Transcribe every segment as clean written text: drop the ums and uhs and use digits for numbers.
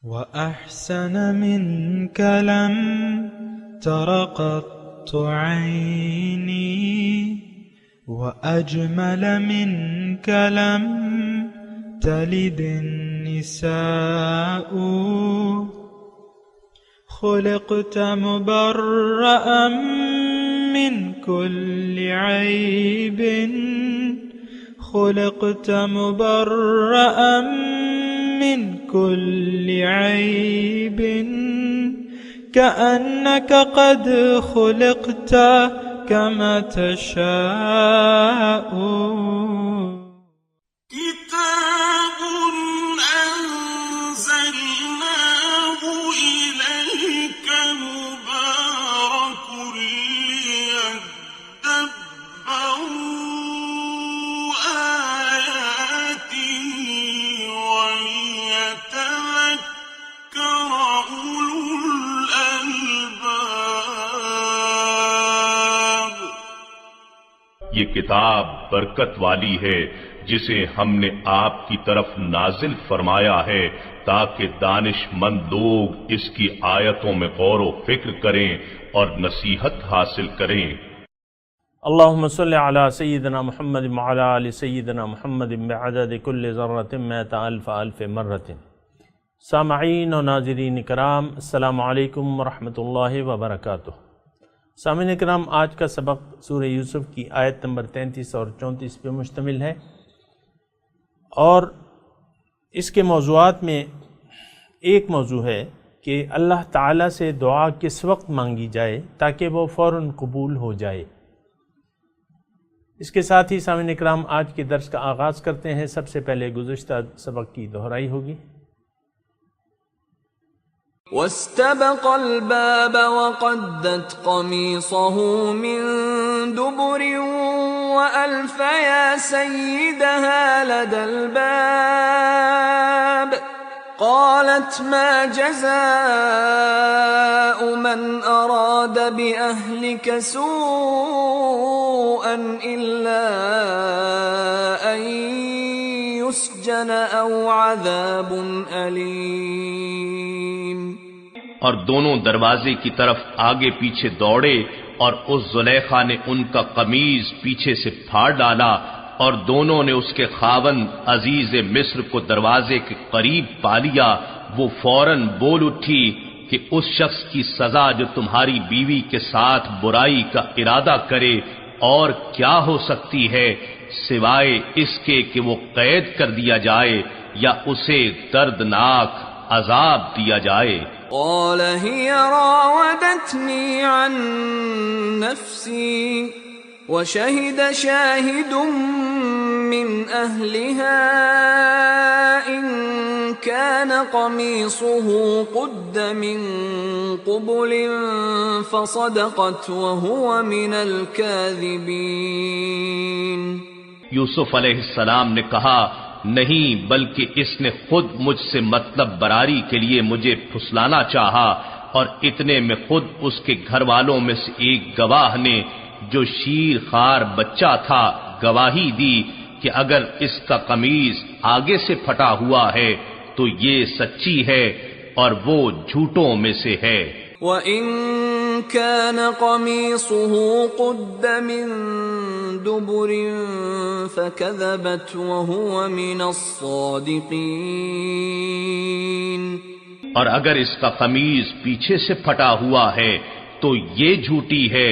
وأحسن منك لم تر قط عيني وأجمل منك لم تلد النساء خلقت مبرأ من كل عيب خلقت مبرأ من كل عيب كأنك قد خلقت كما تشاء كتاب أنزلناه إليك مبارك ليدبروا آياته وليتذكر أولو الألباب۔ یہ کتاب برکت والی ہے جسے ہم نے آپ کی طرف نازل فرمایا ہے تاکہ دانش مند لوگ اس کی آیتوں میں غور و فکر کریں اور نصیحت حاصل کریں۔ اللہم صلی علی سیدنا محمد وعلی آل سیدنا محمد بعدد کل ذرۃ مئۃ الف الف مرۃ۔ سامعین و ناظرین کرام، السلام علیکم ورحمۃ اللہ وبرکاتہ۔ سامعین کرام، آج کا سبق سورہ یوسف کی آیت نمبر 33 اور 34 پہ مشتمل ہے، اور اس کے موضوعات میں ایک موضوع ہے کہ اللہ تعالیٰ سے دعا کس وقت مانگی جائے تاکہ وہ فوراً قبول ہو جائے۔ اس کے ساتھ ہی سامعین اکرام آج کے درس کا آغاز کرتے ہیں۔ سب سے پہلے گزشتہ سبق کی دہرائی ہوگی۔ واستبق الباب وقدت قميصه من دبر وألف يا سيدها لدى الباب قالت ما جزاء من أراد بأهلك سوءا إلا أن يسجن أو عذاب أليم۔ اور دونوں دروازے کی طرف آگے پیچھے دوڑے، اور اس زلیخا نے ان کا قمیض پیچھے سے پھاڑ ڈالا، اور دونوں نے اس کے خاوند عزیز مصر کو دروازے کے قریب پا لیا۔ وہ فوراً بول اٹھی کہ اس شخص کی سزا جو تمہاری بیوی کے ساتھ برائی کا ارادہ کرے اور کیا ہو سکتی ہے سوائے اس کے کہ وہ قید کر دیا جائے یا اسے دردناک عذاب دیا جائے۔ قال هي راودتني عن نفسي وشهد شاهد من أهلها إن كان قميصه قد من قبل فصدقت وهو من الكاذبين۔ یوسف علیہ السلام نے کہا، نہیں بلکہ اس نے خود مجھ سے مطلب براری کے لیے مجھے پھسلانا چاہا، اور اتنے میں خود اس کے گھر والوں میں سے ایک گواہ نے جو شیر خوار بچہ تھا گواہی دی کہ اگر اس کا قمیض آگے سے پھٹا ہوا ہے تو یہ سچی ہے اور وہ جھوٹوں میں سے ہے۔ وَإِن كَانَ قَمِيصُهُ قُدَّ مِن دُبُرٍ فَكَذَبَتْ وَهُوَ مِنَ الصَّادِقِينَ۔ اور اگر اس کا قمیض پیچھے سے پھٹا ہوا ہے تو یہ جھوٹی ہے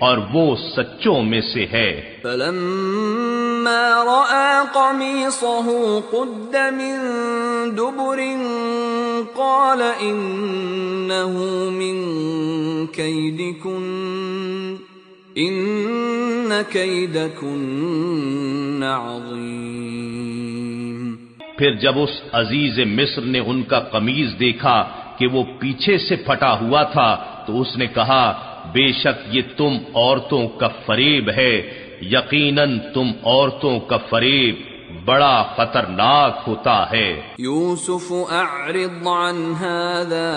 اور وہ سچوں میں سے ہے۔ فَلَمَّا رَأَى قَمِيصَهُ قُدَّ مِن دُبُرٍ قَالَ إِنَّهُ مِن كَيْدِكُنَّ إِنَّ كَيْدَكُنَّ عَظِيمٌ۔ پھر جب اس عزیز مصر نے ان کا قمیض دیکھا کہ وہ پیچھے سے پھٹا ہوا تھا تو اس نے کہا، بے شک یہ تم عورتوں کا فریب ہے، یقیناً تم عورتوں کا فریب بڑا خطرناک ہوتا ہے۔ یوسف اعرض عن هذا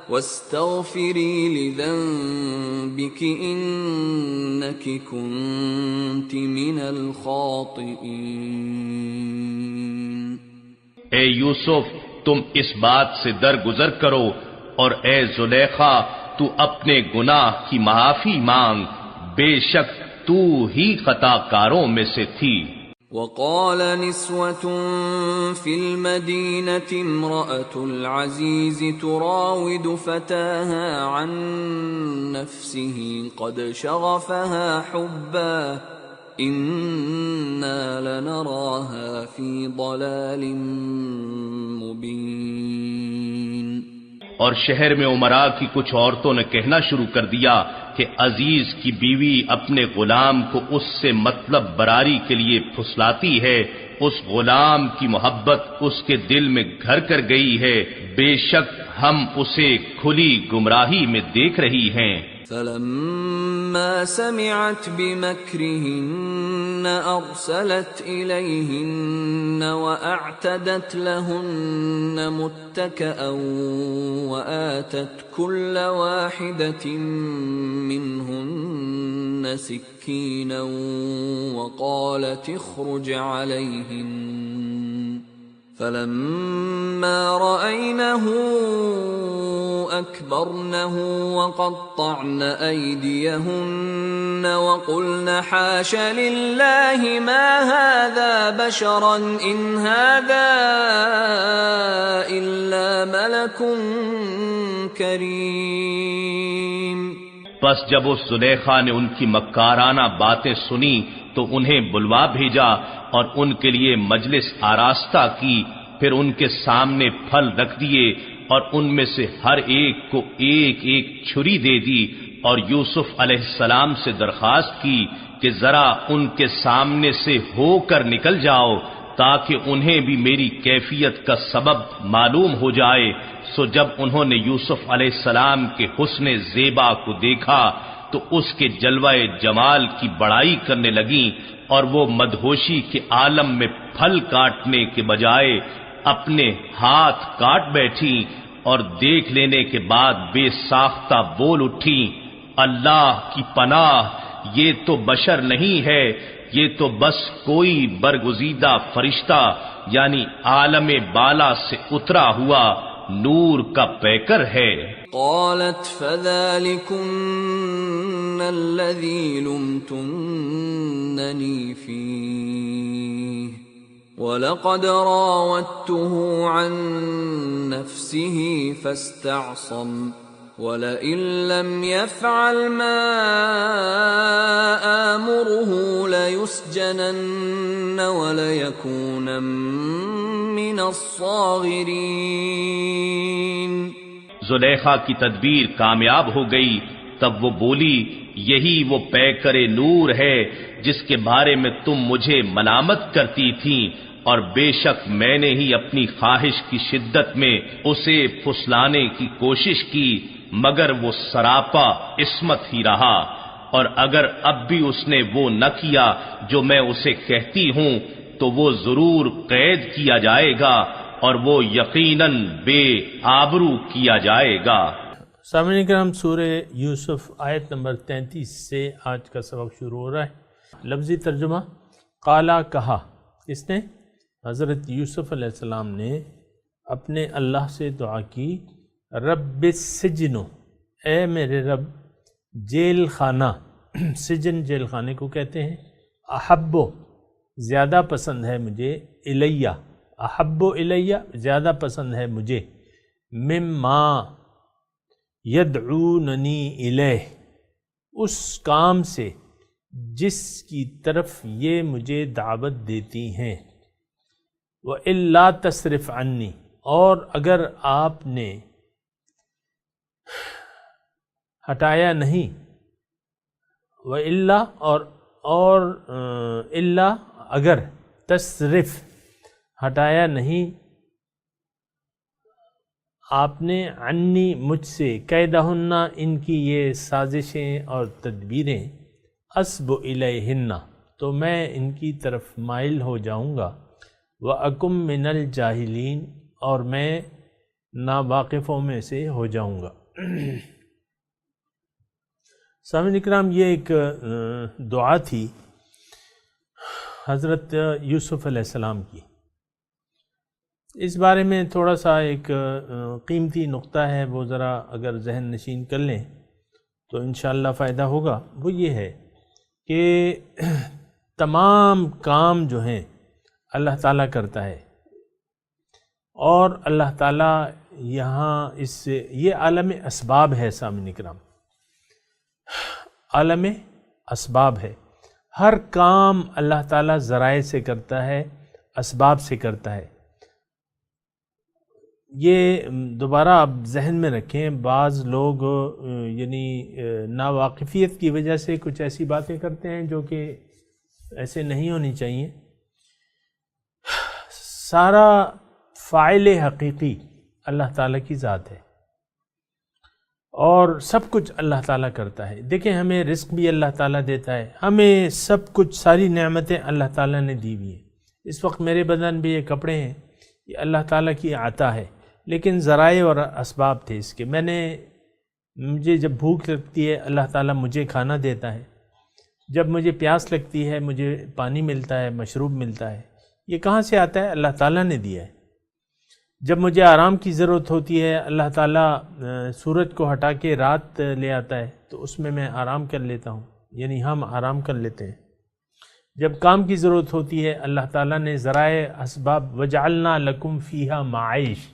واستغفری لذنبک انک کنت من الخاطئین۔ اے یوسف، تم اس بات سے درگزر کرو، اور اے زلیخا تو اپنے گناہ کی معافی مانگ، بے شک تو ہی خطا کاروں میں سے تھی۔ وقال نسوة في المدينة امرأة العزيز تراود فتاها عن نفسه قد شغفها حبا إنا لنراها في ضلال مبين۔ اور شہر میں امراء کی کچھ عورتوں نے کہنا شروع کر دیا کہ عزیز کی بیوی اپنے غلام کو اس سے مطلب براری کے لیے پھسلاتی ہے، اس غلام کی محبت اس کے دل میں گھر کر گئی ہے، بے شک ہم اسے کھلی گمراہی میں دیکھ رہی ہیں۔ فلما سمعت بمكرهن أرسلت إليهن وأعتدت لهن متكئا وآتت كل واحدة منهن سكينا وقالت اخرج عليهن فلما رأينه أكبرنه وقطعن أيديهن وقلن حاش لله ما هذا بشرا إن هذا إلا ملك كريم۔ بس جب اس زلیخا نے ان کی مکارانہ باتیں سنی تو انہیں بلوا بھیجا اور ان کے لیے مجلس آراستہ کی، پھر ان کے سامنے پھل رکھ دیے اور ان میں سے ہر ایک کو ایک ایک چھری دے دی، اور یوسف علیہ السلام سے درخواست کی کہ ذرا ان کے سامنے سے ہو کر نکل جاؤ تاکہ انہیں بھی میری کیفیت کا سبب معلوم ہو جائے۔ سو جب انہوں نے یوسف علیہ السلام کے حسن زیبا کو دیکھا تو اس کے جلوہ جمال کی بڑائی کرنے لگیں، اور وہ مدہوشی کے عالم میں پھل کاٹنے کے بجائے اپنے ہاتھ کاٹ بیٹھیں، اور دیکھ لینے کے بعد بے ساختہ بول اٹھیں، اللہ کی پناہ، یہ تو بشر نہیں ہے، یہ تو بس کوئی برگزیدہ فرشتہ یعنی عالم بالا سے اترا ہوا نور کا پیکر ہے۔ قالت فذلكن الذي لمتنني فيه وَلَقَدْ رَاوَدتُّهُ عَن نَّفْسِهِ فَاسْتَعْصَمَ وَلَئِن لَّمْ يَفْعَلْ مَا آمُرُهُ لَيُسْجَنَنَّ وَلَيَكُونًا مِّنَ الصَّاغِرِينَ۔ زلیخا کی تدبیر کامیاب ہو گئی، تب وہ بولی، یہی وہ پیکر نور ہے جس کے بارے میں تم مجھے ملامت کرتی تھیں، اور بے شک میں نے ہی اپنی خواہش کی شدت میں اسے پھسلانے کی کوشش کی، مگر وہ سراپا عصمت ہی رہا، اور اگر اب بھی اس نے وہ نہ کیا جو میں اسے کہتی ہوں تو وہ ضرور قید کیا جائے گا اور وہ یقیناً بے آبرو کیا جائے گا۔ سامعین کرام، سورہ یوسف آیت نمبر 33 سے آج کا سبق شروع ہو رہا ہے۔ لفظی ترجمہ، قالا کہا، اس نے حضرت یوسف علیہ السلام نے اپنے اللہ سے دعا کی، رب السجن، اے میرے رب، جیل خانہ، سجن جیل خانے کو کہتے ہیں، احبو زیادہ پسند ہے مجھے، الیہ احبو الیہ زیادہ پسند ہے مجھے، مما یدعوننی الیہ اس کام سے جس کی طرف یہ مجھے دعوت دیتی ہیں، وَإِلَّا تَصْرِفْ عَنِّی، اور اگر آپ نے ہٹایا نہیں، وَإِلَّا اور الا اگر، تصرف ہٹایا نہیں آپ نے، عنی مجھ سے، کیدہن ان کی یہ سازشیں اور تدبیریں، اسب الیہن تو میں ان کی طرف مائل ہو جاؤں گا، وَأَكُمْ مِنَ الْجَاهِلِينَ اور میں ناواقفوں میں سے ہو جاؤں گا۔ سامعین اکرام، یہ ایک دعا تھی حضرت یوسف علیہ السلام کی، اس بارے میں تھوڑا سا ایک قیمتی نقطہ ہے، وہ ذرا اگر ذہن نشین کر لیں تو انشاءاللہ فائدہ ہوگا۔ وہ یہ ہے کہ تمام کام جو ہیں اللہ تعالیٰ کرتا ہے، اور اللہ تعالیٰ یہاں یہ عالم اسباب ہے سامعین کرام، عالم اسباب ہے۔ ہر کام اللہ تعالیٰ ذرائع سے کرتا ہے، اسباب سے کرتا ہے۔ یہ دوبارہ آپ ذہن میں رکھیں، بعض لوگ یعنی ناواقفیت کی وجہ سے کچھ ایسی باتیں کرتے ہیں جو کہ ایسے نہیں ہونی چاہیے۔ سارا فاعل حقیقی اللہ تعالیٰ کی ذات ہے، اور سب کچھ اللہ تعالیٰ کرتا ہے۔ دیکھیں، ہمیں رزق بھی اللہ تعالیٰ دیتا ہے، ہمیں سب کچھ، ساری نعمتیں اللہ تعالیٰ نے دی ہوئی ہیں۔ اس وقت میرے بدن بھی یہ کپڑے ہیں، یہ اللہ تعالیٰ کی عطا ہے، لیکن ذرائع اور اسباب تھے اس کے۔ مجھے جب بھوک لگتی ہے اللہ تعالیٰ مجھے کھانا دیتا ہے، جب مجھے پیاس لگتی ہے مجھے پانی ملتا ہے، مشروب ملتا ہے۔ یہ کہاں سے آتا ہے؟ اللہ تعالیٰ نے دیا ہے۔ جب مجھے آرام کی ضرورت ہوتی ہے اللہ تعالیٰ سورج کو ہٹا کے رات لے آتا ہے، تو اس میں آرام کر لیتا ہوں، یعنی ہم آرام کر لیتے ہیں۔ جب کام کی ضرورت ہوتی ہے اللہ تعالیٰ نے ذرائع اسباب وجعلنا لکم فیہا معائش،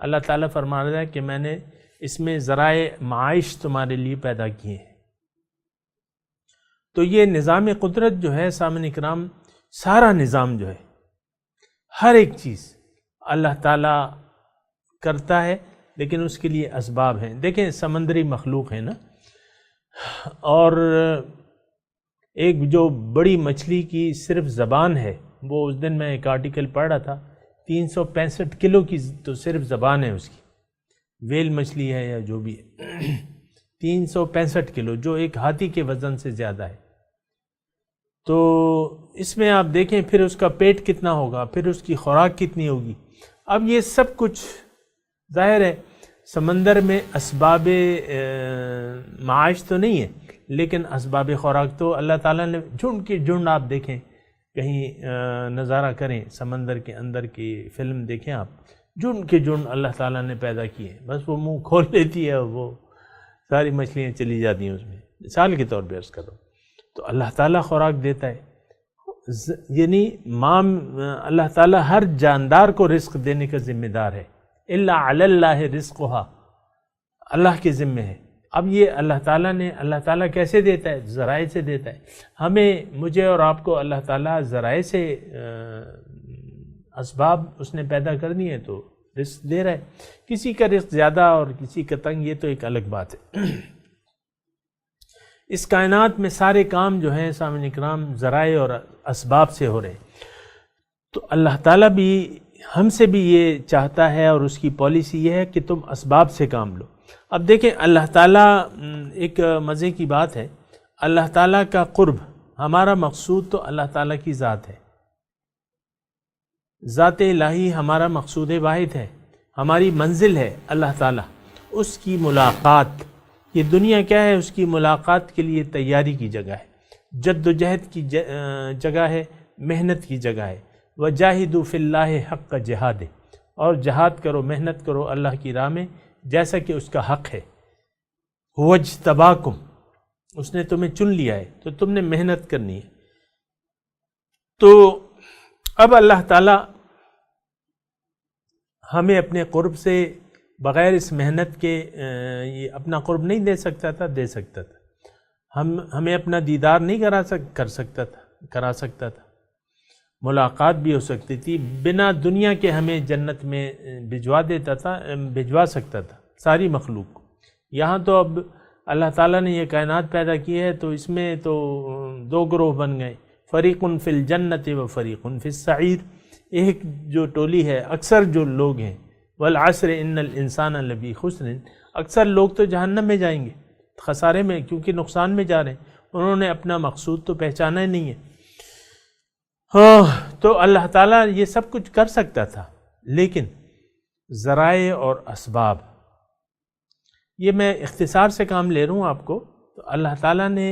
اللہ تعالیٰ فرما رہا ہے کہ میں نے اس میں ذرائع معائش تمہارے لیے پیدا کیے ہیں۔ تو یہ نظام قدرت جو ہے سامعین اکرام، سارا نظام جو ہے، ہر ایک چیز اللہ تعالیٰ کرتا ہے، لیکن اس کے لیے اسباب ہیں۔ دیکھیں، سمندری مخلوق ہے نا، اور ایک جو بڑی مچھلی کی صرف زبان ہے، وہ اس دن میں ایک آرٹیکل پڑھ رہا تھا، 365 کلو کی تو صرف زبان ہے اس کی، ویل مچھلی ہے یا جو بھی ہے، 365 کلو، جو ایک ہاتھی کے وزن سے زیادہ ہے۔ تو اس میں آپ دیکھیں پھر اس کا پیٹ کتنا ہوگا، پھر اس کی خوراک کتنی ہوگی۔ اب یہ سب کچھ ظاہر ہے سمندر میں اسباب معاش تو نہیں ہے، لیکن اسباب خوراک تو اللہ تعالیٰ نے جھنڈ کے جھنڈ، آپ دیکھیں کہیں نظارہ کریں سمندر کے اندر کی فلم دیکھیں آپ، جھنڈ کے جھنڈ اللہ تعالیٰ نے پیدا کیے، بس وہ منہ کھول لیتی ہے، وہ ساری مچھلیاں چلی جاتی ہیں اس میں۔ مثال کے طور پہ عرض کرو تو اللہ تعالیٰ خوراک دیتا ہے، یعنی اللہ تعالیٰ ہر جاندار کو رزق دینے کا ذمہ دار ہے۔ الا علی اللہ رزقھا، اللہ کے ذمہ ہے۔ اب یہ اللہ تعالیٰ کیسے دیتا ہے؟ ذرائع سے دیتا ہے۔ مجھے اور آپ کو اللہ تعالیٰ ذرائع سے اسباب اس نے پیدا کرنی ہے تو رزق دے رہا ہے۔ کسی کا رزق زیادہ اور کسی کا تنگ، یہ تو ایک الگ بات ہے۔ اس کائنات میں سارے کام جو ہیں سامعین اکرام ذرائع اور اسباب سے ہو رہے ہیں۔ تو اللہ تعالیٰ بھی ہم سے بھی یہ چاہتا ہے، اور اس کی پالیسی یہ ہے کہ تم اسباب سے کام لو۔ اب دیکھیں، اللہ تعالیٰ، ایک مزے کی بات ہے، اللہ تعالیٰ کا قرب، ہمارا مقصود تو اللہ تعالیٰ کی ذات ہے، ذات الہی ہمارا مقصود واحد ہے، ہماری منزل ہے اللہ تعالیٰ، اس کی ملاقات۔ یہ دنیا کیا ہے؟ اس کی ملاقات کے لیے تیاری کی جگہ ہے، جد و جہد کی جگہ ہے، محنت کی جگہ ہے۔ وَجَاهِدُوا فِي اللَّهِ حَقَّ جِهَادِهِ، اور جہاد کرو، محنت کرو اللہ کی راہ میں جیسا کہ اس کا حق ہے۔ هُوَ اجْتَبَاكُمْ، اس نے تمہیں چن لیا ہے تو تم نے محنت کرنی ہے۔ تو اب اللہ تعالیٰ ہمیں اپنے قرب سے بغیر اس محنت کے یہ اپنا قرب نہیں دے سکتا تھا، دے سکتا تھا۔ ہمیں اپنا دیدار نہیں کرا سکتا تھا، ملاقات بھی ہو سکتی تھی، بنا دنیا کے ہمیں جنت میں بھجوا سکتا تھا ساری مخلوق کو۔ یہاں تو اب اللہ تعالیٰ نے یہ کائنات پیدا کی ہے، تو اس میں تو دو گروہ بن گئے، فریق فی الجنت و فریق فی السعیر۔ ایک جو ٹولی ہے، اکثر جو لوگ ہیں، والعصر ان الانسان لفی خسر، اکثر لوگ تو جہنم میں جائیں گے، خسارے میں، کیونکہ نقصان میں جا رہے ہیں، انہوں نے اپنا مقصود تو پہچانا ہی نہیں ہے۔ تو اللہ تعالیٰ یہ سب کچھ کر سکتا تھا، لیکن ذرائع اور اسباب، یہ میں اختصار سے کام لے رہا ہوں آپ کو۔ تو اللہ تعالیٰ نے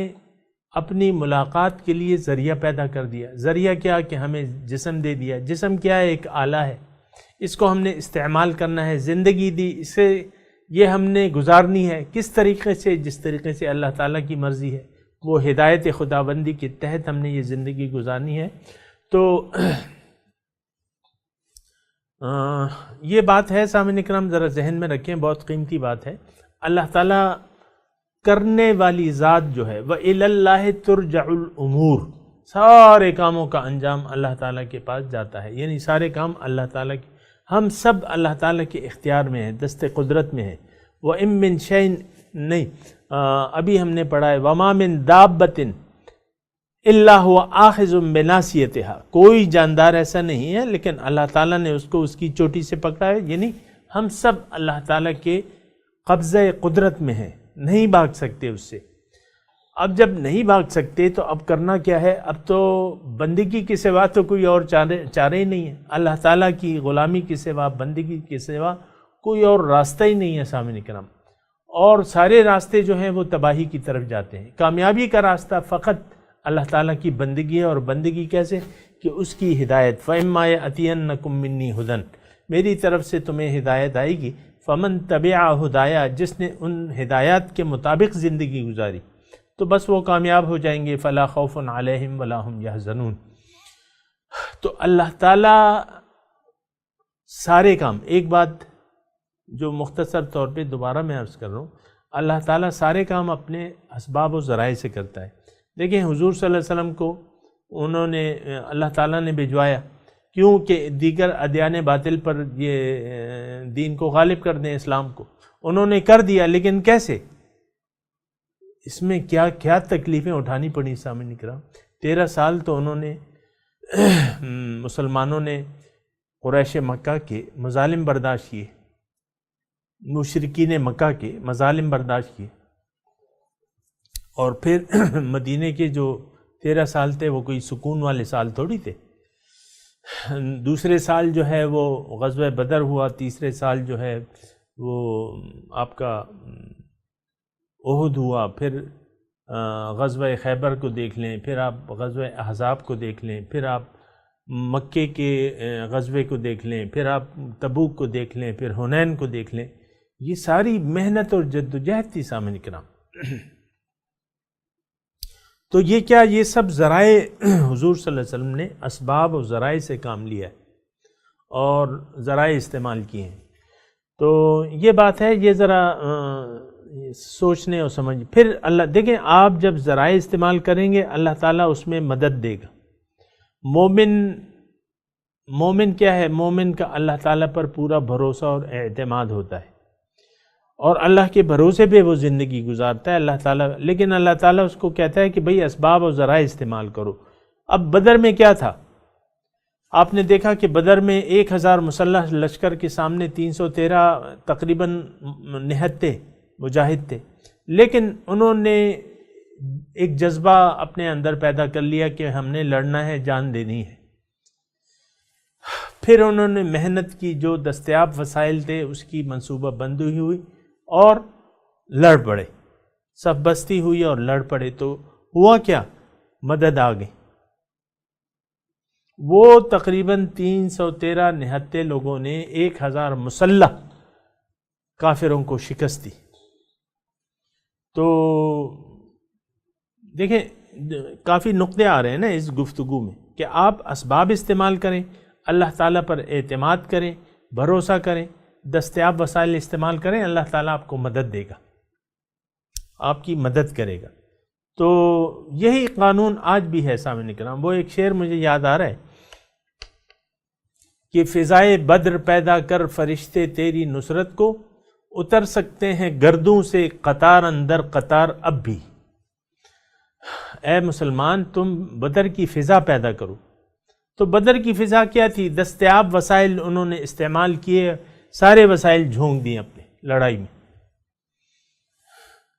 اپنی ملاقات کے لیے ذریعہ پیدا کر دیا۔ ذریعہ کیا؟ کہ ہمیں جسم دے دیا۔ جسم کیا ہے؟ ایک آلہ ہے، اس کو ہم نے استعمال کرنا ہے، زندگی دی اسے یہ ہم نے گزارنی ہے کس طریقے سے، جس طریقے سے اللہ تعالیٰ کی مرضی ہے، وہ ہدایت خداوندی کے تحت ہم نے یہ زندگی گزارنی ہے۔ تو یہ بات ہے سامعین کرام، ذرا ذہن میں رکھیں، بہت قیمتی بات ہے۔ اللہ تعالیٰ کرنے والی ذات جو ہے، وَإِلَى اللَّهِ تُرْجَعُ الْأُمُورِ، سارے کاموں کا انجام اللہ تعالیٰ کے پاس جاتا ہے، یعنی سارے کام اللہ تعالیٰ کے، ہم سب اللہ تعالیٰ کے اختیار میں ہیں، دست قدرت میں ہیں۔ وَإِن مِّن شَيْءٍ، نہیں ابھی ہم نے پڑھا ہے وَمَا مِن دَابَّةٍ إِلَّا هُوَ آخِذٌ بِنَاصِيَتِهَا، کوئی جاندار ایسا نہیں ہے لیکن اللہ تعالیٰ نے اس کو اس کی چوٹی سے پکڑا ہے، یعنی ہم سب اللہ تعالیٰ کے قبضہ قدرت میں ہیں، نہیں بھاگ سکتے اس سے۔ اب جب نہیں بھاگ سکتے تو اب کرنا کیا ہے؟ اب تو بندگی کے سوا تو کوئی اور چارہ ہی نہیں ہے، اللہ تعالیٰ کی غلامی کے سوا، بندگی کے سوا کوئی اور راستہ ہی نہیں ہے سامعین کرام، اور سارے راستے جو ہیں وہ تباہی کی طرف جاتے ہیں۔ کامیابی کا راستہ فقط اللہ تعالیٰ کی بندگی ہے، اور بندگی کیسے؟ کہ اس کی ہدایت، فَإِمَّا يَأْتِيَنَّكُم مِّنِّي هُدًى، میری طرف سے تمہیں ہدایت آئے گی، فَمَن تَبِعَ هُدَايَا، جس نے ان ہدایات کے مطابق زندگی گزاری تو بس وہ کامیاب ہو جائیں گے، فَلَا خَوْفٌ عَلَيْهِمْ وَلَا هُمْ يَحْزَنُونَ۔ تو اللہ تعالیٰ سارے کام، ایک بات جو مختصر طور پہ دوبارہ میں عرض کر رہا ہوں، اللہ تعالیٰ سارے کام اپنے اسباب و ذرائع سے کرتا ہے۔ دیکھیں حضور صلی اللہ علیہ وسلم کو انہوں نے اللہ تعالیٰ نے بھجوایا کیونکہ دیگر ادیان باطل پر یہ دین کو غالب کر دیں، اسلام کو انہوں نے کر دیا، لیکن کیسے؟ اس میں کیا کیا تکلیفیں اٹھانی پڑی سامعین کرام۔ 13 سال تو انہوں نے مسلمانوں نے قریش مکہ کے مظالم برداشت کیے، مشرکین مکہ کے مظالم برداشت کیے، اور پھر مدینے کے جو 13 سال تھے وہ کوئی سکون والے سال تھوڑی تھے۔ دوسرے سال جو ہے وہ غزوہ بدر ہوا، تیسرے سال جو ہے وہ آپ کا احد ہوا، پھر غزوہ خیبر کو دیکھ لیں، پھر آپ غزوہ احزاب کو دیکھ لیں، پھر آپ مکے کے غزوے کو دیکھ لیں، پھر آپ تبوک کو دیکھ لیں، پھر حنین کو دیکھ لیں۔ یہ ساری محنت اور جد و جہد تھی سامعین کرام۔ تو یہ کیا، یہ سب ذرائع حضور صلی اللہ علیہ وسلم نے اسباب و ذرائع سے کام لیا ہے اور ذرائع استعمال کیے ہیں۔ تو یہ بات ہے، یہ ذرا سوچنے اور سمجھ۔ پھر اللہ دیکھیں، آپ جب ذرائع استعمال کریں گے اللہ تعالیٰ اس میں مدد دے گا۔ مومن کیا ہے؟ مومن کا اللہ تعالیٰ پر پورا بھروسہ اور اعتماد ہوتا ہے، اور اللہ کے بھروسے پہ وہ زندگی گزارتا ہے اللہ تعالیٰ، لیکن اللہ تعالیٰ اس کو کہتا ہے کہ بھئی اسباب و ذرائع استعمال کرو۔ اب بدر میں کیا تھا؟ آپ نے دیکھا کہ بدر میں 1000 مسلح لشکر کے سامنے 313 تقریباً نہتے مجاہد تھے، لیکن انہوں نے ایک جذبہ اپنے اندر پیدا کر لیا کہ ہم نے لڑنا ہے، جان دینی ہے۔ پھر انہوں نے محنت کی، جو دستیاب وسائل تھے اس کی منصوبہ بندی ہوئی اور لڑ پڑے، صف بستی ہوئی اور لڑ پڑے۔ تو ہوا کیا؟ مدد آ گئی۔ وہ تقریباً 313 نہتے لوگوں نے 1000 مسلح کافروں کو شکست دی۔ تو دیکھیں کافی نقطے آ رہے ہیں نا اس گفتگو میں کہ آپ اسباب استعمال کریں، اللہ تعالیٰ پر اعتماد کریں، بھروسہ کریں، دستیاب وسائل استعمال کریں، اللہ تعالیٰ آپ کو مدد دے گا، آپ کی مدد کرے گا۔ تو یہی قانون آج بھی ہے سامعین کرام۔ وہ ایک شعر مجھے یاد آ رہا ہے کہ فضائے بدر پیدا کر فرشتے تیری نصرت کو، اتر سکتے ہیں گردوں سے قطار اندر قطار اب بھی۔ اے مسلمان تم بدر کی فضا پیدا کرو۔ تو بدر کی فضا کیا تھی؟ دستیاب وسائل انہوں نے استعمال کیے، سارے وسائل جھونک دیے اپنے لڑائی میں،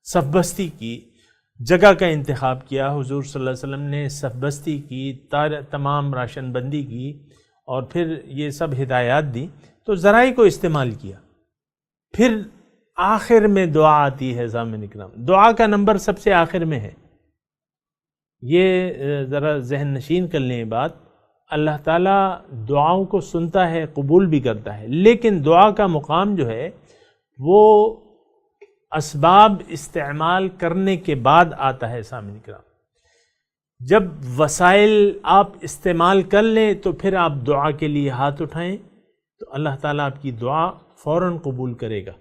صف بستی کی جگہ کا انتخاب کیا۔ حضور صلی اللہ علیہ وسلم نے صف بستی کی، تمام راشن بندی کی، اور پھر یہ سب ہدایات دی، تو ذرائع کو استعمال کیا۔ پھر آخر میں دعا آتی ہے سامعین کرام، دعا کا نمبر سب سے آخر میں ہے۔ یہ ذرا ذہن نشین کر لیں بات، اللہ تعالیٰ دعاؤں کو سنتا ہے، قبول بھی کرتا ہے، لیکن دعا کا مقام جو ہے وہ اسباب استعمال کرنے کے بعد آتا ہے۔ سامعین کرام، جب وسائل آپ استعمال کر لیں تو پھر آپ دعا کے لیے ہاتھ اٹھائیں تو اللہ تعالیٰ آپ کی دعا فوراً قبول کرے گا۔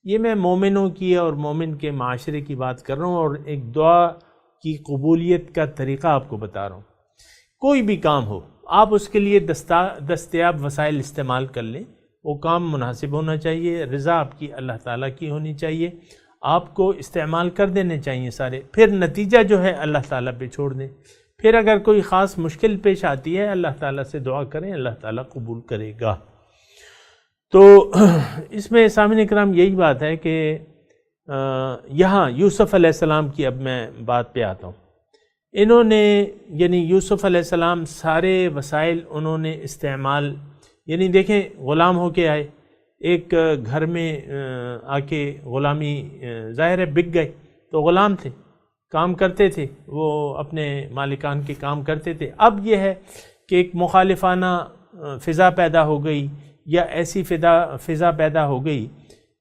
یہ میں مومنوں کی اور مومن کے معاشرے کی بات کر رہا ہوں، اور ایک دعا کی قبولیت کا طریقہ آپ کو بتا رہا ہوں۔ کوئی بھی کام ہو، آپ اس کے لیے دستیاب وسائل استعمال کر لیں، وہ کام مناسب ہونا چاہیے، رضا آپ کی اللہ تعالیٰ کی ہونی چاہیے، آپ کو استعمال کر دینے چاہیے سارے، پھر نتیجہ جو ہے اللہ تعالیٰ پہ چھوڑ دیں۔ پھر اگر کوئی خاص مشکل پیش آتی ہے، اللہ تعالیٰ سے دعا کریں، اللہ تعالیٰ قبول کرے گا۔ تو اس میں سامعین کرام یہی بات ہے کہ یہاں یوسف علیہ السلام کی اب میں بات پہ آتا ہوں۔ انہوں نے یعنی یوسف علیہ السلام سارے وسائل انہوں نے استعمال، یعنی دیکھیں غلام ہو کے آئے، ایک گھر میں آ کے غلامی ظاہر ہے بک گئے، تو غلام تھے، کام کرتے تھے، وہ اپنے مالکان کے کام کرتے تھے۔ اب یہ ہے کہ ایک مخالفانہ فضا پیدا ہو گئی، یا ایسی فضا پیدا ہو گئی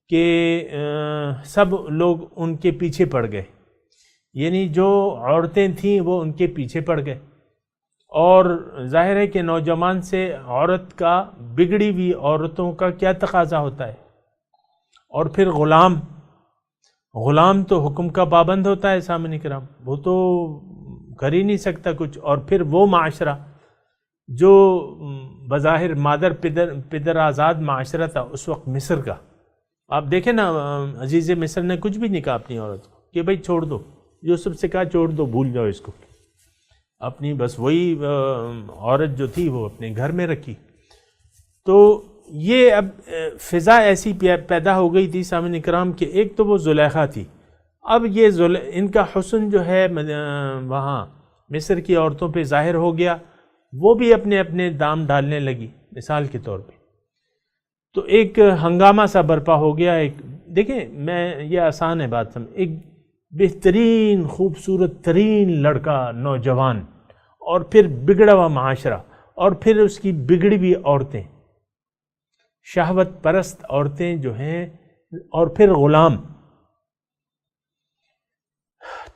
کہ سب لوگ ان کے پیچھے پڑ گئے، یعنی جو عورتیں تھیں وہ ان کے پیچھے پڑ گئے، اور ظاہر ہے کہ نوجوان سے عورت کا، بگڑی ہوئی عورتوں کا کیا تقاضا ہوتا ہے، اور پھر غلام تو حکم کا پابند ہوتا ہے سامعین کرام، وہ تو کر ہی نہیں سکتا کچھ، اور پھر وہ معاشرہ جو بظاہر مادر پدر آزاد معاشرہ تھا اس وقت مصر کا، آپ دیکھیں نا عزیز مصر نے کچھ بھی نہیں کہا اپنی عورت کو کہ بھئی چھوڑ دو، یوسف سے کہا چھوڑ دو، بھول جاؤ اس کو، اپنی بس وہی عورت جو تھی وہ اپنے گھر میں رکھی۔ تو یہ اب فضا ایسی پیدا ہو گئی تھی سامعین کرام کہ ایک تو وہ زلیخا تھی، اب یہ ان کا حسن جو ہے وہاں مصر کی عورتوں پہ ظاہر ہو گیا، وہ بھی اپنے اپنے دام ڈالنے لگی مثال کے طور پہ، تو ایک ہنگامہ سا برپا ہو گیا۔ ایک دیکھیں، میں یہ آسان ہے بات سمجھ، ایک بہترین خوبصورت ترین لڑکا نوجوان، اور پھر بگڑا ہوا معاشرہ، اور پھر اس کی بگڑی ہوئی عورتیں، شہوت پرست عورتیں جو ہیں، اور پھر غلام،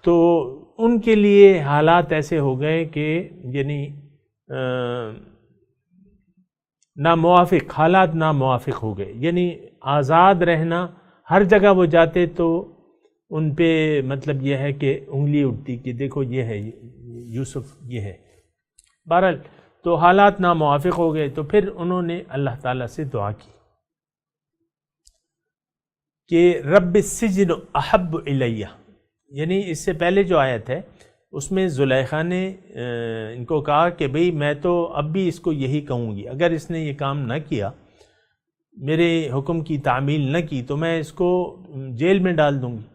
تو ان کے لیے حالات ایسے ہو گئے کہ یعنی ناموافق حالات ناموافق ہو گئے، یعنی آزاد رہنا، ہر جگہ وہ جاتے تو ان پہ مطلب یہ ہے کہ انگلی اٹھتی کہ دیکھو یہ ہے یوسف، یہ ہے۔ بہرحال تو حالات ناموافق ہو گئے، تو پھر انہوں نے اللہ تعالیٰ سے دعا کی کہ رب السجن احب الیہ، یعنی اس سے پہلے جو آیت ہے اس میں زلیخا نے ان کو کہا کہ بھئی میں تو اب بھی اس کو یہی کہوں گی، اگر اس نے یہ کام نہ کیا، میرے حکم کی تعمیل نہ کی، تو میں اس کو جیل میں ڈال دوں گی۔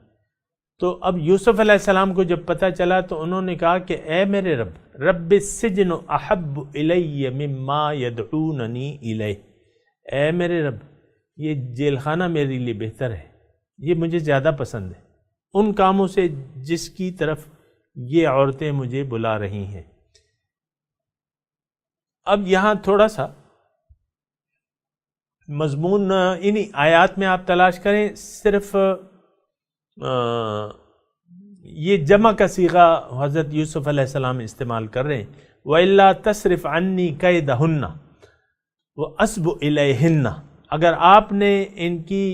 تو اب یوسف علیہ السلام کو جب پتہ چلا تو انہوں نے کہا کہ اے میرے رب السجن احب الی مما یدعوننی الیہ، اے میرے رب یہ جیل خانہ میرے لیے بہتر ہے، یہ مجھے زیادہ پسند ہے ان کاموں سے جس کی طرف یہ عورتیں مجھے بلا رہی ہیں۔ اب یہاں تھوڑا سا مضمون انہی آیات میں آپ تلاش کریں، صرف یہ جمع کا صیغہ حضرت یوسف علیہ السلام استعمال کر رہے ہیں، وَإِلَّا تَصْرِفْ عَنِّي كَيْدَهُنَّ وَأَصْبُ إِلَيْهِنَّ، اگر آپ نے ان کی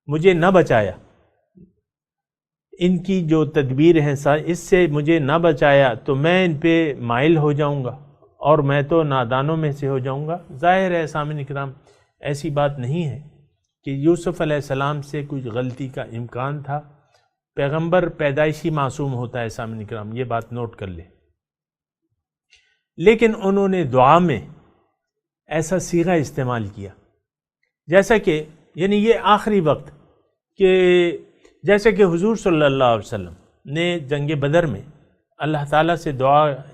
مجھے نہ بچایا، ان کی جو تدبیر ہیں اس سے مجھے نہ بچایا، تو میں ان پہ مائل ہو جاؤں گا اور میں تو نادانوں میں سے ہو جاؤں گا۔ ظاہر ہے سامعین کرام ایسی بات نہیں ہے کہ یوسف علیہ السلام سے کچھ غلطی کا امکان تھا، پیغمبر پیدائشی معصوم ہوتا ہے سامعین کرام، یہ بات نوٹ کر لیں، لیکن انہوں نے دعا میں ایسا صیغہ استعمال کیا جیسا کہ یعنی یہ آخری وقت کہ جیسے کہ حضور صلی اللہ علیہ وسلم نے جنگ بدر میں اللہ تعالیٰ سے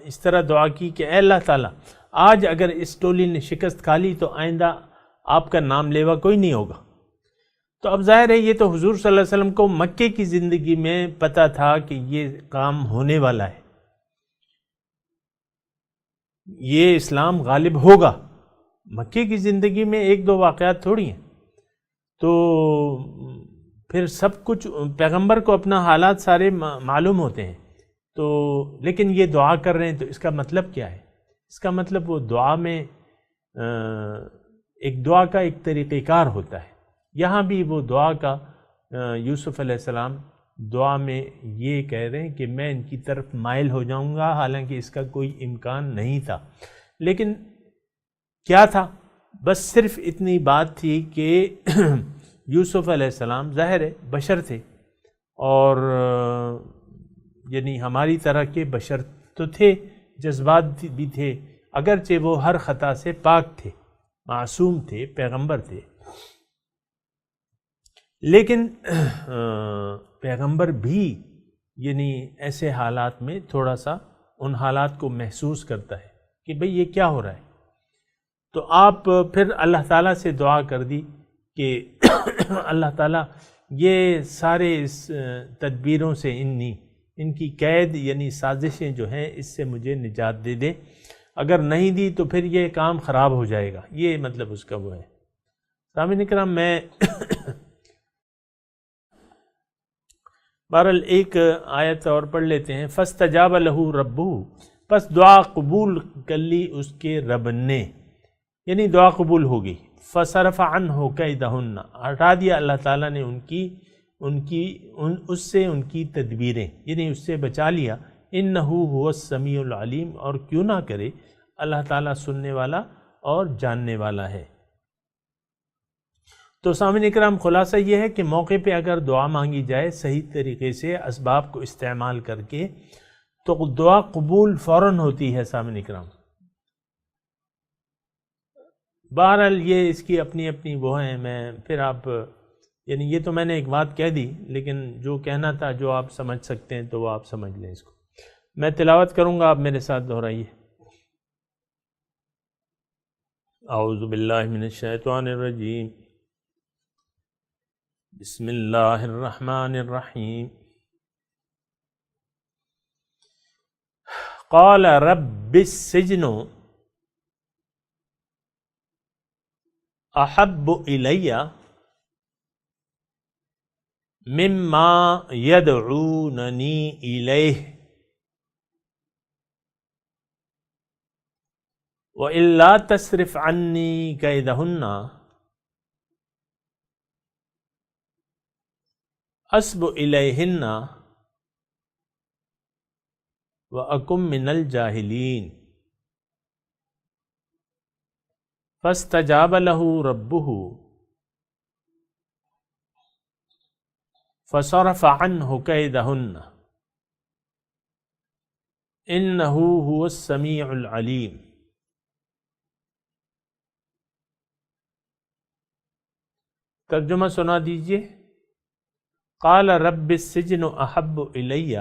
اس طرح دعا کی کہ اے اللہ تعالیٰ آج اگر اس ٹولی نے شکست کھا لی تو آئندہ آپ کا نام لیوا کوئی نہیں ہوگا۔ تو اب ظاہر ہے یہ تو حضور صلی اللہ علیہ وسلم کو مکے کی زندگی میں پتہ تھا کہ یہ کام ہونے والا ہے، یہ اسلام غالب ہوگا. مکے کی زندگی میں ایک دو واقعات تھوڑی ہیں، تو پھر سب کچھ پیغمبر کو اپنا حالات سارے معلوم ہوتے ہیں. تو لیکن یہ دعا کر رہے ہیں، تو اس کا مطلب کیا ہے؟ اس کا مطلب وہ دعا میں ایک دعا کا ایک طریقہ کار ہوتا ہے. یہاں بھی وہ دعا کا یوسف علیہ السلام دعا میں یہ کہہ رہے ہیں کہ میں ان کی طرف مائل ہو جاؤں گا، حالانکہ اس کا کوئی امکان نہیں تھا. لیکن کیا تھا؟ بس صرف اتنی بات تھی کہ یوسف علیہ السلام ظاہر ہے بشر تھے، اور یعنی ہماری طرح کے بشر تو تھے، جذبات بھی تھے، اگرچہ وہ ہر خطا سے پاک تھے، معصوم تھے، پیغمبر تھے. لیکن پیغمبر بھی یعنی ایسے حالات میں تھوڑا سا ان حالات کو محسوس کرتا ہے کہ بھئی یہ کیا ہو رہا ہے. تو آپ پھر اللہ تعالیٰ سے دعا کر دی کہ اللہ تعالیٰ یہ سارے اس تدبیروں سے ان کی قید یعنی سازشیں جو ہیں اس سے مجھے نجات دے دے، اگر نہیں دی تو پھر یہ کام خراب ہو جائے گا. یہ مطلب اس کا وہ ہے. سامعین اکرام، میں بہرحال ایک آیت اور پڑھ لیتے ہیں. فاستجاب لہ ربہ، پس دعا قبول کر لی اس کے رب نے، یعنی دعا قبول ہو گئی. فصرف عنہ کیدہن، ہٹا دیا اللہ تعالیٰ نے اس سے ان کی تدبیریں، یعنی اس سے بچا لیا. انہ هو السمیع العلیم، اور کیوں نہ کرے، اللہ تعالیٰ سننے والا اور جاننے والا ہے. تو سامعین اکرام، خلاصہ یہ ہے کہ موقع پہ اگر دعا مانگی جائے صحیح طریقے سے اسباب کو استعمال کر کے تو دعا قبول فوراً ہوتی ہے. سامعین اکرام، بہرحال یہ اس کی اپنی اپنی وہ ہیں. میں پھر آپ یعنی یہ تو میں نے ایک بات کہہ دی، لیکن جو کہنا تھا جو آپ سمجھ سکتے ہیں تو وہ آپ سمجھ لیں اس کو. میں تلاوت کروں گا، آپ میرے ساتھ دہرائیے. اعوذ باللہ من الشیطان الرجیم، بسم اللہ الرحمن الرحیم. قال رب السجن احب الی مما یدعوننی الیہ وَإِلَّا تَصْرِفْ عَنِّي كَيْدَهُنَّ أَصْبُ إِلَيْهِنَّ وَأَكُن مِّنَ الْجَاهِلِينَ. فَاسْتَجَابَ لَهُ رَبُّهُ فَصَرَفَ عَنْهُ كَيْدَهُنَّ إِنَّهُ هُوَ السَّمِيعُ الْعَلِيمُ. ترجمہ سنا دیجئے. قال رب السجن احب الی،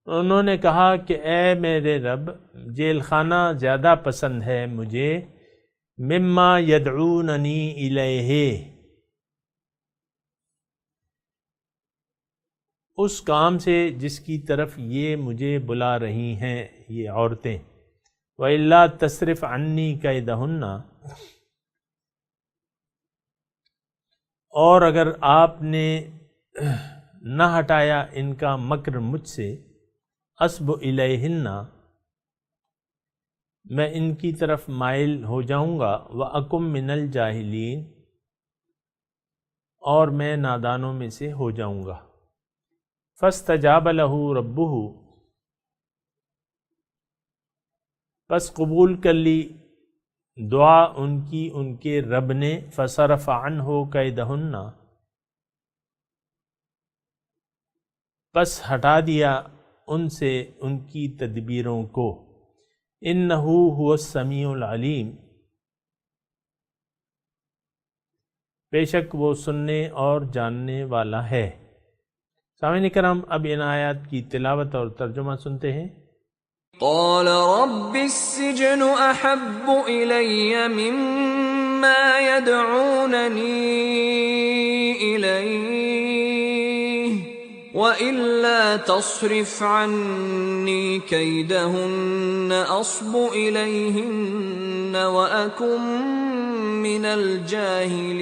انہوں نے کہا کہ اے میرے رب، جیل خانہ زیادہ پسند ہے مجھے، مما یدعوننی الیہ، اس کام سے جس کی طرف یہ مجھے بلا رہی ہیں یہ عورتیں. وَإِلَّا تَصْرِفْ عَنِّي كَيْدَهُنَّ، اور اگر آپ نے نہ ہٹایا ان کا مکر مجھ سے، اصب الیہن، میں ان کی طرف مائل ہو جاؤں گا، وَأَكُن مِّنَ الْجَاهِلِينَ، اور میں نادانوں میں سے ہو جاؤں گا. فَاسْتَجَابَ لَهُ رَبُّهُ، پس قبول کر لی دعا ان کی ان کے رب نے. فصرف عنہ کیدہن، پس ہٹا دیا ان سے ان کی تدبیروں کو. انہ هو السمیع العلیم، بے شک وہ سننے اور جاننے والا ہے. سامعین کرام، اب ان آیات کی تلاوت اور ترجمہ سنتے ہیں. قال رب السجن احب الی مما يدعوننی الیہ وَإِلَّا تَصْرِفْ عَنِّي كَيْدَهُنَّ أَصْبُ إِلَيْهِنَّ وَأَكُن مِّنَ الْجَاهِلِينَ.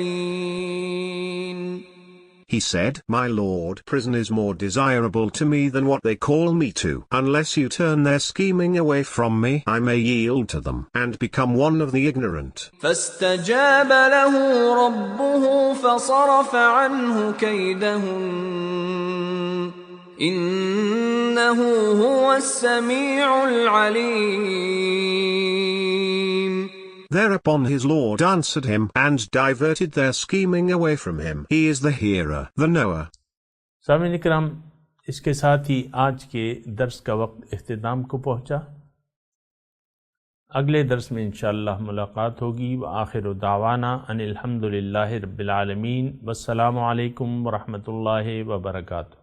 He said, My Lord, prison is more desirable to me than what they call me to. Unless you turn their scheming away from me, I may yield to them and become one of the ignorant. فَاسْتَجَابَ لَهُ رَبُّهُ فَصَرَفَ عَنْهُ كَيْدَهُنَّ إِنَّهُ هُوَ السَّمِيعُ الْعَلِيمُ. Thereupon his Lord answered him and diverted their scheming away from him. He is the hearer, the knower. سامعین کرام، اس کے ساتھ ہی آج کے درس کا وقت اختتام کو پہنچا۔ اگلے درس میں انشاءاللہ ملاقات ہوگی۔ وآخر دعوانا ان الحمدللہ رب العالمین، والسلام علیکم ورحمۃ اللہ وبرکاتہ۔